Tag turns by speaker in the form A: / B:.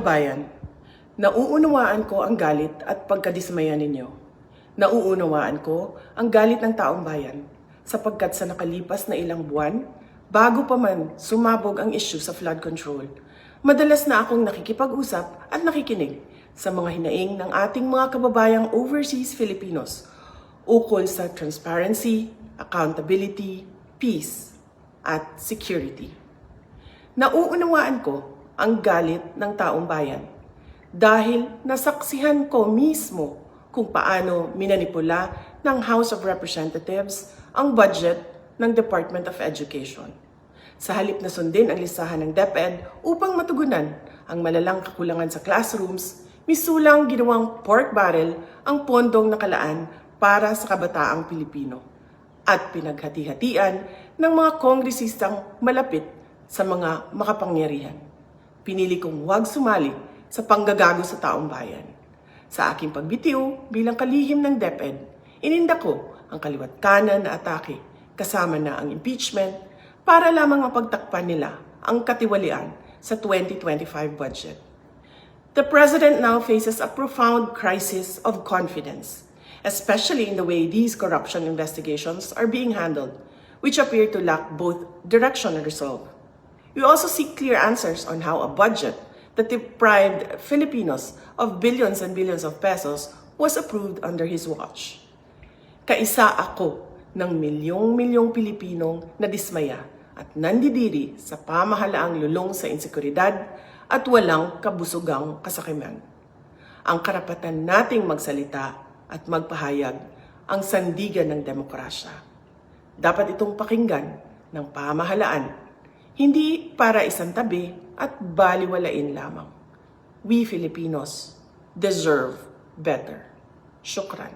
A: kababayan, nauunawaan ko ang galit at pagkadismaya ninyo. Nauunawaan ko ang galit ng taong bayan sapagkat sa nakalipas na ilang buwan, bago pa man sumabog ang issue sa flood control, madalas na akong nakikipag-usap at nakikinig sa mga hinaing ng ating mga kababayang overseas Filipinos ukol sa transparency, accountability, peace, at security. Nauunawaan ko ang galit ng taong bayan dahil nasaksihan ko mismo kung paano minanipula ng House of Representatives ang budget ng Department of Education. Sa halip na sundin ang listahan ng DepEd upang matugunan ang malalang kakulangan sa classrooms, misulang ginawang pork barrel ang pondong nakalaan para sa kabataang Pilipino at pinaghati-hatian ng mga kongresistang malapit sa mga makapangyarihan. Pinili kong huwag sumali sa panggagago sa taong bayan. Sa aking pagbitiw bilang kalihim ng DepEd, ininda ko ang kaliwat kanan na atake kasama na ang impeachment para lamang mapagtakpan nila ang katiwalian sa 2025 budget. The President now faces a profound crisis of confidence, especially in the way these corruption investigations are being handled, which appear to lack both direction and resolve. We also seek clear answers on how a budget that deprived Filipinos of billions and billions of pesos was approved under his watch. Kaisa ako ng milyong-milyong Pilipinong nadismaya at nandidiri sa pamahalaang lulong sa insekuridad at walang kabusugang kasakiman. Ang karapatan nating magsalita at magpahayag ang sandigan ng demokrasya. Dapat itong pakinggan ng pamahalaan, hindi para isang tabi at baliwalain lamang. We Filipinos deserve better. Shukran.